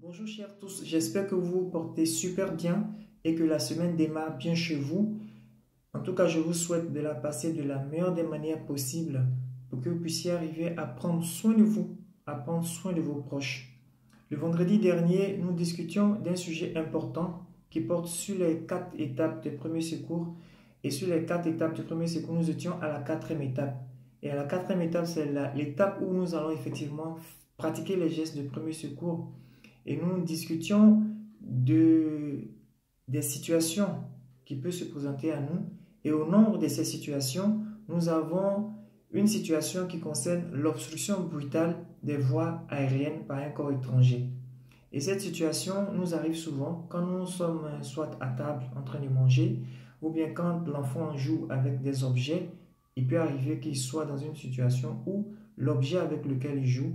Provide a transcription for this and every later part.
Bonjour chers tous, j'espère que vous vous portez super bien et que la semaine démarre bien chez vous. En tout cas, je vous souhaite de la passer de la meilleure des manières possibles pour que vous puissiez arriver à prendre soin de vous, à prendre soin de vos proches. Le vendredi dernier, nous discutions d'un sujet important qui porte sur les 4 étapes des premiers secours. Et sur les 4 étapes du premier secours, nous étions à la 4e étape. Et à la 4e étape, c'est l'étape où nous allons effectivement pratiquer les gestes de premier secours. Et nous discutions des situations qui peuvent se présenter à nous. Et au nombre de ces situations, nous avons une situation qui concerne l'obstruction brutale des voies aériennes par un corps étranger. Et cette situation nous arrive souvent quand nous sommes soit à table en train de manger, ou bien quand l'enfant joue avec des objets. Il peut arriver qu'il soit dans une situation où l'objet avec lequel il joue,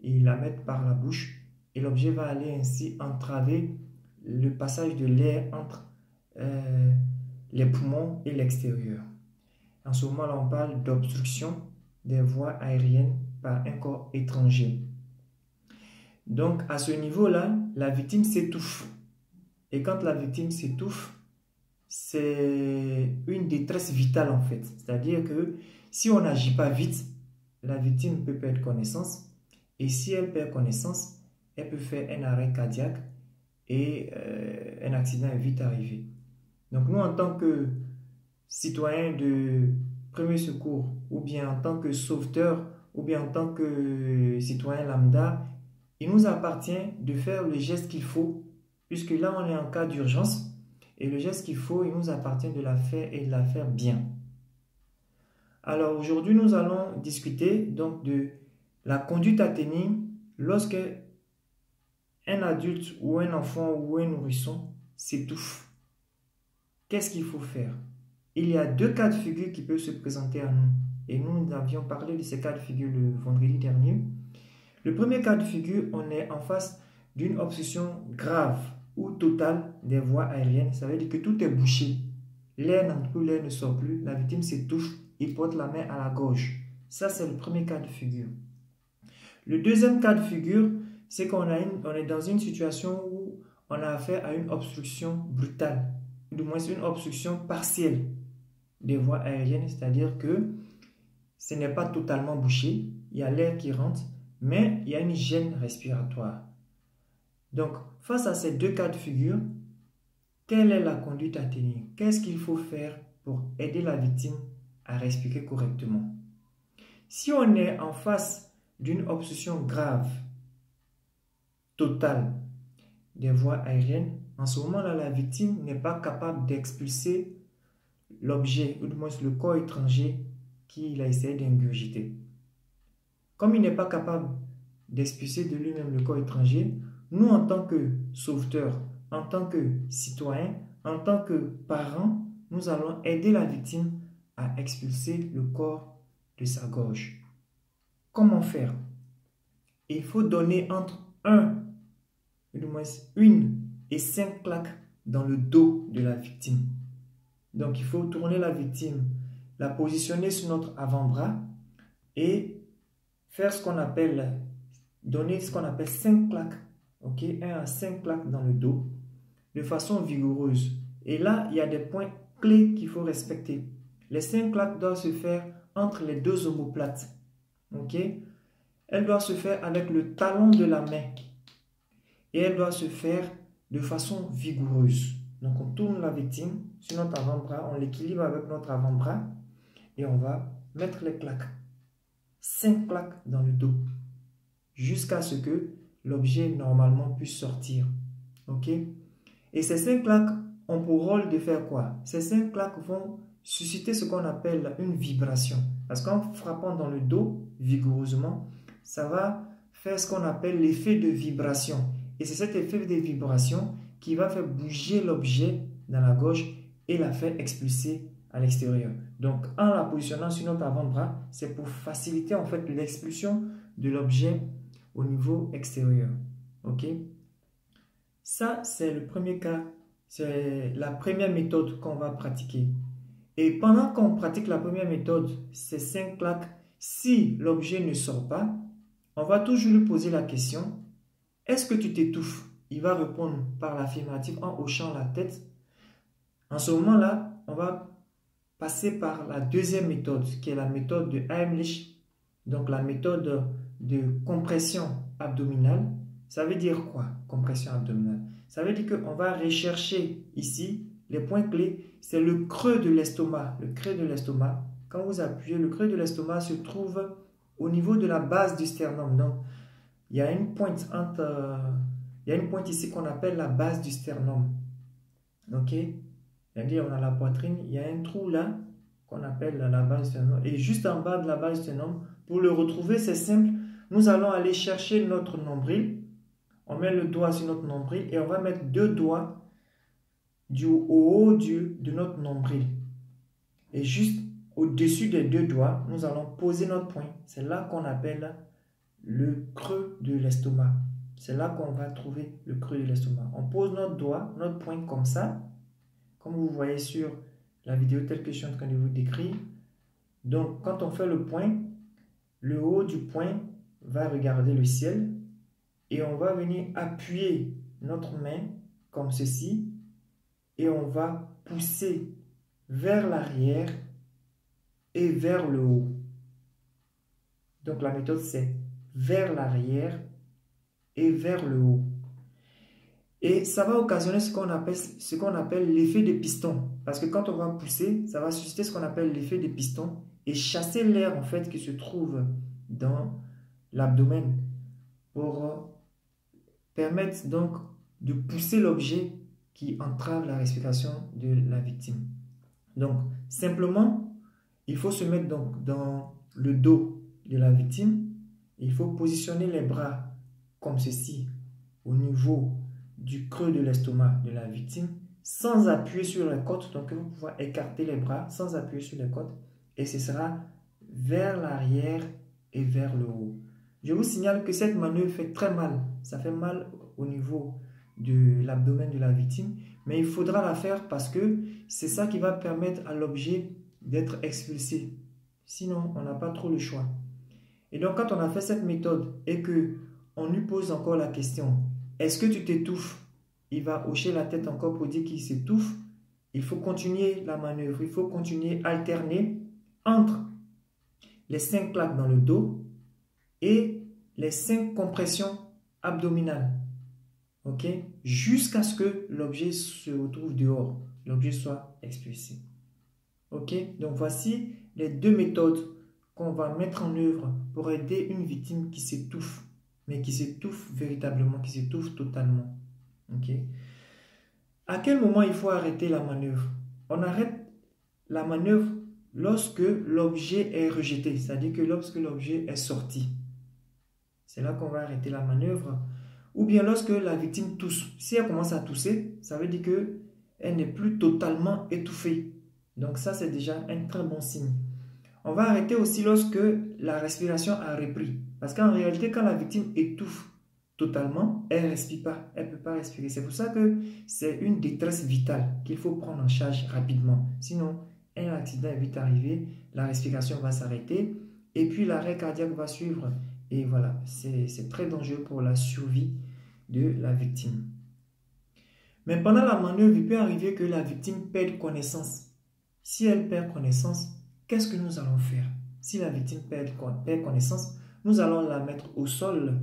il la met par la bouche et l'objet va aller ainsi entraver le passage de l'air entre les poumons et l'extérieur. En ce moment-là, on parle d'obstruction des voies aériennes par un corps étranger. Donc, à ce niveau-là, la victime s'étouffe. Et quand la victime s'étouffe, c'est une détresse vitale en fait. C'est-à-dire que si on n'agit pas vite, la victime peut perdre connaissance. Et si elle perd connaissance, elle peut faire un arrêt cardiaque et un accident est vite arrivé. Donc nous, en tant que citoyens de premier secours, ou bien en tant que sauveteur, ou bien en tant que citoyen lambda, il nous appartient de faire le geste qu'il faut, puisque là on est en cas d'urgence, et le geste qu'il faut, il nous appartient de la faire et de la faire bien. Alors aujourd'hui, nous allons discuter donc de la conduite à tenir lorsque un adulte ou un enfant ou un nourrisson s'étouffe. Qu'est-ce qu'il faut faire? Il y a 2 cas de figure qui peuvent se présenter à nous. Et nous avions parlé de ces cas de figure le vendredi dernier. Le premier cas de figure, on est en face d'une obstruction grave ou totale des voies aériennes. Ça veut dire que tout est bouché. L'air n'entre plus, l'air ne sort plus. La victime s'étouffe, il porte la main à la gorge. Ça, c'est le premier cas de figure. Le deuxième cas de figure, c'est qu'on est dans une situation où on a affaire à une obstruction brutale, ou du moins une obstruction partielle des voies aériennes, c'est-à-dire que ce n'est pas totalement bouché, il y a l'air qui rentre, mais il y a une gêne respiratoire. Donc, face à ces 2 cas de figure, quelle est la conduite à tenir? Qu'est-ce qu'il faut faire pour aider la victime à respirer correctement? Si on est en face d'une obstruction grave, totale des voies aériennes, en ce moment-là, la victime n'est pas capable d'expulser l'objet, ou du moins le corps étranger qu'il a essayé d'ingurgiter. Comme il n'est pas capable d'expulser de lui-même le corps étranger, nous, en tant que sauveteurs, en tant que citoyens, en tant que parents, nous allons aider la victime à expulser le corps de sa gorge. Comment faire? Il faut donner entre 1 et 5 claques dans le dos de la victime. Donc, il faut tourner la victime, la positionner sur notre avant-bras et faire donner ce qu'on appelle 5 claques, ok, 1 à 5 claques dans le dos, de façon vigoureuse. Et là, il y a des points clés qu'il faut respecter. Les 5 claques doivent se faire entre les 2 omoplates, ok. Elle doit se faire avec le talon de la main et elle doit se faire de façon vigoureuse. Donc, on tourne la victime sur notre avant-bras, on l'équilibre avec notre avant-bras et on va mettre les claques. 5 claques dans le dos jusqu'à ce que l'objet normalement puisse sortir. Ok? Et ces 5 claques ont pour rôle de faire quoi? Ces 5 claques vont susciter ce qu'on appelle une vibration. Parce qu'en frappant dans le dos vigoureusement, ça va faire ce qu'on appelle l'effet de vibration. Et c'est cet effet de vibration qui va faire bouger l'objet dans la gorge et la faire expulser à l'extérieur. Donc, en la positionnant sur notre avant-bras, c'est pour faciliter en fait l'expulsion de l'objet au niveau extérieur. Ok? Ça, c'est le premier cas, c'est la première méthode qu'on va pratiquer. Et pendant qu'on pratique la première méthode, ces 5 claques, si l'objet ne sort pas, on va toujours lui poser la question, Est-ce que tu t'étouffes? Il va répondre par l'affirmative en hochant la tête. En ce moment-là, on va passer par la deuxième méthode, qui est la méthode de Heimlich, donc la méthode de compression abdominale. Ça veut dire quoi, compression abdominale? Ça veut dire qu'on va rechercher ici, les points clés, c'est le creux de l'estomac. Le creux de l'estomac, quand vous appuyez, le creux de l'estomac se trouve au niveau de la base du sternum. Donc, il y a une pointe ici qu'on appelle la base du sternum. Ok? C'est-à-dire, on a la poitrine, il y a un trou là qu'on appelle la base du sternum. Et juste en bas de la base du sternum, pour le retrouver, c'est simple. Nous allons aller chercher notre nombril. On met le doigt sur notre nombril et on va mettre deux doigts au haut de notre nombril. Et juste au-dessus des deux doigts, nous allons poser notre poing. C'est là qu'on appelle le creux de l'estomac. C'est là qu'on va trouver le creux de l'estomac. On pose notre doigt, notre poing comme ça, comme vous voyez sur la vidéo telle que je suis en train de vous décrire. Donc, quand on fait le poing, le haut du poing va regarder le ciel et on va venir appuyer notre main comme ceci et on va pousser vers l'arrière et vers le haut. Donc, la méthode, c'est vers l'arrière et vers le haut. Et ça va occasionner ce qu'on appelle l'effet de piston. Parce que quand on va pousser, ça va susciter ce qu'on appelle l'effet de piston et chasser l'air en fait qui se trouve dans l'abdomen pour permettre donc de pousser l'objet qui entrave la respiration de la victime. Donc, simplement, il faut se mettre donc dans le dos de la victime. Il faut positionner les bras comme ceci au niveau du creux de l'estomac de la victime sans appuyer sur les côtes. Donc, vous pouvez écarter les bras sans appuyer sur les côtes et ce sera vers l'arrière et vers le haut. Je vous signale que cette manœuvre fait très mal. Ça fait mal au niveau de l'abdomen de la victime, mais il faudra la faire parce que c'est ça qui va permettre à l'objet d'être expulsé. Sinon, on n'a pas trop le choix. Et donc, quand on a fait cette méthode et que on lui pose encore la question, est-ce que tu t'étouffes? Il va hocher la tête encore pour dire qu'il s'étouffe. Il faut continuer la manœuvre. Il faut continuer à alterner entre les 5 claques dans le dos et les 5 compressions abdominales. Ok? Jusqu'à ce que l'objet se retrouve dehors. L'objet soit expulsé. Ok? Donc, voici les deux méthodes qu'on va mettre en œuvre pour aider une victime qui s'étouffe, mais qui s'étouffe véritablement, qui s'étouffe totalement. Ok? À quel moment il faut arrêter la manœuvre? On arrête la manœuvre lorsque l'objet est rejeté, c'est-à-dire que lorsque l'objet est sorti. C'est là qu'on va arrêter la manœuvre. Ou bien lorsque la victime tousse. Si elle commence à tousser, ça veut dire qu'elle n'est plus totalement étouffée. Donc ça, c'est déjà un très bon signe. On va arrêter aussi lorsque la respiration a repris. Parce qu'en réalité, quand la victime étouffe totalement, elle ne respire pas. Elle ne peut pas respirer. C'est pour ça que c'est une détresse vitale qu'il faut prendre en charge rapidement. Sinon, un accident est vite arrivé, la respiration va s'arrêter et puis l'arrêt cardiaque va suivre. Et voilà, c'est très dangereux pour la survie de la victime. Mais pendant la manœuvre, il peut arriver que la victime perde connaissance. Si elle perd connaissance, qu'est-ce que nous allons faire? Si la victime perd connaissance, nous allons la mettre au sol.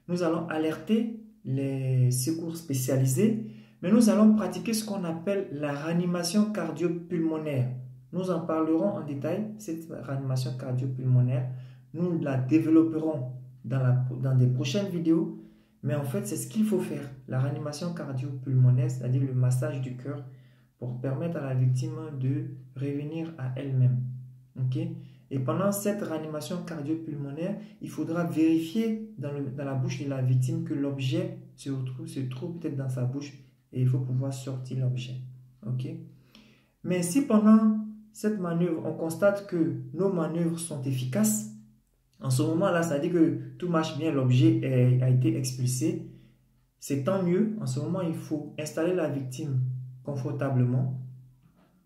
Nous allons alerter les secours spécialisés, mais nous allons pratiquer ce qu'on appelle la réanimation cardio-pulmonaire. Nous en parlerons en détail, cette réanimation cardio-pulmonaire. Nous la développerons dans des prochaines vidéos, mais en fait, c'est ce qu'il faut faire. La réanimation cardio-pulmonaire, c'est-à-dire le massage du cœur, pour permettre à la victime de revenir à elle-même. Ok? Et pendant cette réanimation cardio-pulmonaire, il faudra vérifier dans la bouche de la victime que l'objet se trouve peut-être dans sa bouche et il faut pouvoir sortir l'objet. Ok? Mais si pendant cette manœuvre, on constate que nos manœuvres sont efficaces, en ce moment-là, ça dit que tout marche bien, l'objet a été expulsé, c'est tant mieux. En ce moment, il faut installer la victime confortablement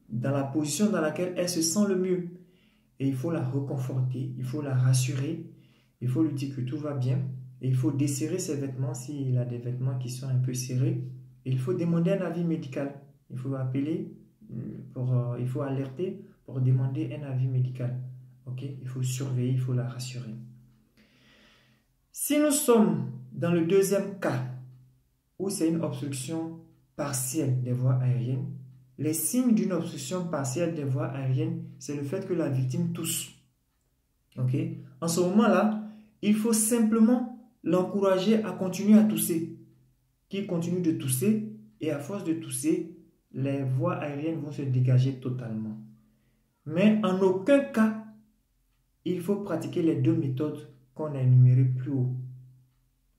dans la position dans laquelle elle se sent le mieux. Et il faut la reconforter, il faut la rassurer, il faut lui dire que tout va bien. Et il faut desserrer ses vêtements s'il a des vêtements qui sont un peu serrés. Et il faut demander un avis médical. Il faut appeler, il faut alerter pour demander un avis médical. Okay? Il faut surveiller, il faut la rassurer. Si nous sommes dans le deuxième cas, où c'est une obstruction partielle des voies aériennes, les signes d'une obstruction partielle des voies aériennes, c'est le fait que la victime tousse. Okay? En ce moment-là, il faut simplement l'encourager à continuer à tousser. Qu'il continue de tousser et à force de tousser, les voies aériennes vont se dégager totalement. Mais en aucun cas, il faut pratiquer les deux méthodes qu'on a énumérées plus haut.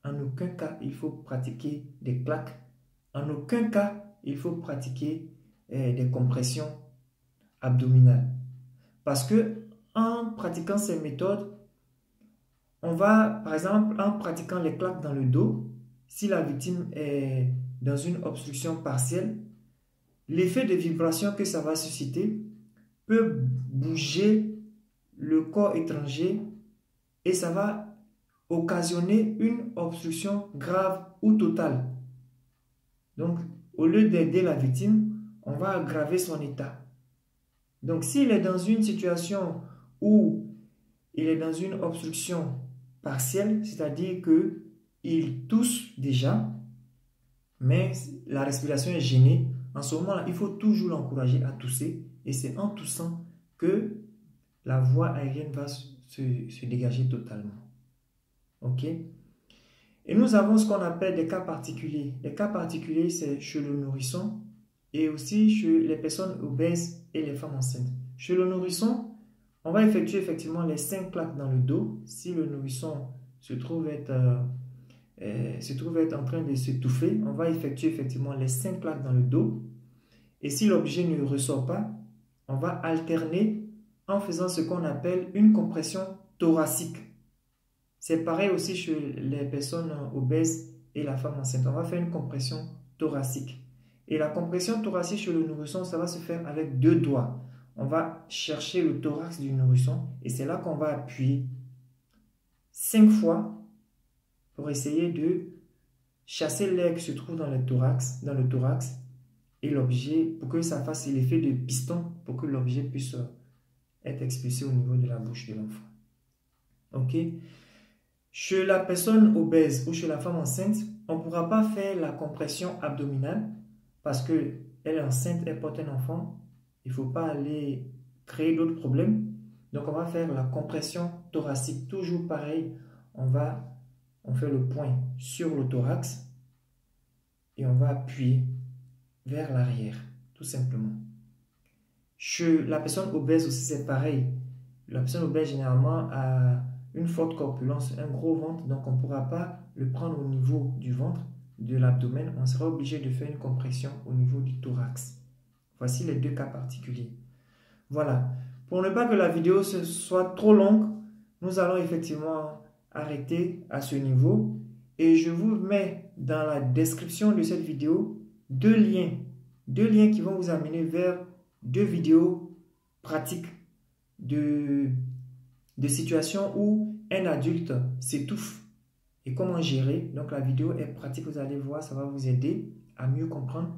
En aucun cas, il faut pratiquer des claques. En aucun cas, il faut pratiquer des compressions abdominales. Parce que en pratiquant ces méthodes, on va, par exemple, en pratiquant les claques dans le dos, si la victime est dans une obstruction partielle, l'effet de vibration que ça va susciter peut bouger le corps étranger et ça va occasionner une obstruction grave ou totale. Donc, au lieu d'aider la victime, on va aggraver son état. Donc, s'il est dans une situation où il est dans une obstruction partielle, c'est-à-dire qu'il tousse déjà, mais la respiration est gênée, en ce moment-là, il faut toujours l'encourager à tousser et c'est en toussant que la voie aérienne va se dégager totalement. Ok? Et nous avons ce qu'on appelle des cas particuliers. Les cas particuliers, c'est chez le nourrisson et aussi chez les personnes obèses et les femmes enceintes. Chez le nourrisson, on va effectuer effectivement les 5 claques dans le dos. Si le nourrisson se trouve être en train de s'étouffer, on va effectuer effectivement les 5 claques dans le dos. Et si l'objet ne ressort pas, on va alterner en faisant ce qu'on appelle une compression thoracique. C'est pareil aussi chez les personnes obèses et la femme enceinte. On va faire une compression thoracique. Et la compression thoracique chez le nourrisson, ça va se faire avec 2 doigts. On va chercher le thorax du nourrisson et c'est là qu'on va appuyer 5 fois pour essayer de chasser l'air qui se trouve dans le thorax et l'objet, pour que ça fasse l'effet de piston, pour que l'objet puisse être expulsé au niveau de la bouche de l'enfant. Ok? Chez la personne obèse ou chez la femme enceinte, on ne pourra pas faire la compression abdominale parce qu'elle est enceinte, elle porte un enfant. Il ne faut pas aller créer d'autres problèmes. Donc, on va faire la compression thoracique. Toujours pareil, on fait le point sur le thorax et on va appuyer vers l'arrière, tout simplement. Chez la personne obèse aussi, c'est pareil. La personne obèse, généralement, a une forte corpulence, un gros ventre, donc on ne pourra pas le prendre au niveau du ventre, de l'abdomen. On sera obligé de faire une compression au niveau du thorax. Voici les 2 cas particuliers. Voilà. Pour ne pas que la vidéo soit trop longue, nous allons effectivement arrêter à ce niveau. Et je vous mets dans la description de cette vidéo 2 liens. 2 liens qui vont vous amener vers 2 vidéos pratiques de situations où un adulte s'étouffe et comment gérer. Donc la vidéo est pratique, vous allez voir, ça va vous aider à mieux comprendre.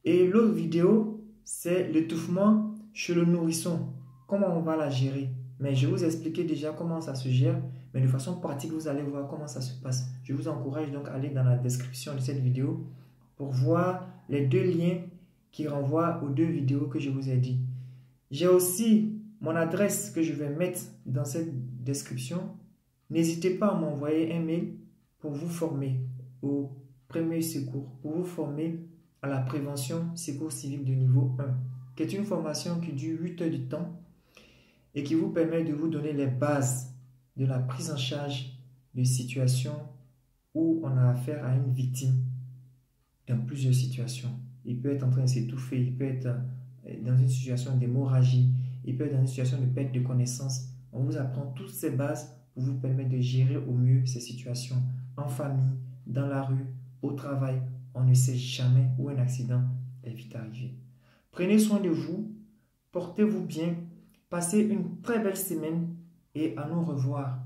Et l'autre vidéo, c'est l'étouffement chez le nourrisson. Comment on va la gérer? Mais je vais vous expliquer déjà comment ça se gère, mais de façon pratique, vous allez voir comment ça se passe. Je vous encourage donc à aller dans la description de cette vidéo pour voir les 2 liens qui renvoient aux 2 vidéos que je vous ai dit. J'ai aussi mon adresse que je vais mettre dans cette description. N'hésitez pas à m'envoyer un mail pour vous former au premier secours, pour vous former à la prévention secours civil de niveau 1, qui est une formation qui dure 8 heures de temps et qui vous permet de vous donner les bases de la prise en charge de situations où on a affaire à une victime dans plusieurs situations. Il peut être en train de s'étouffer, il peut être dans une situation d'hémorragie, il peut être dans une situation de perte de connaissance. On vous apprend toutes ces bases pour vous permettre de gérer au mieux ces situations en famille, dans la rue, au travail. On ne sait jamais où un accident est vite arrivé. Prenez soin de vous, portez-vous bien, passez une très belle semaine et à nous revoir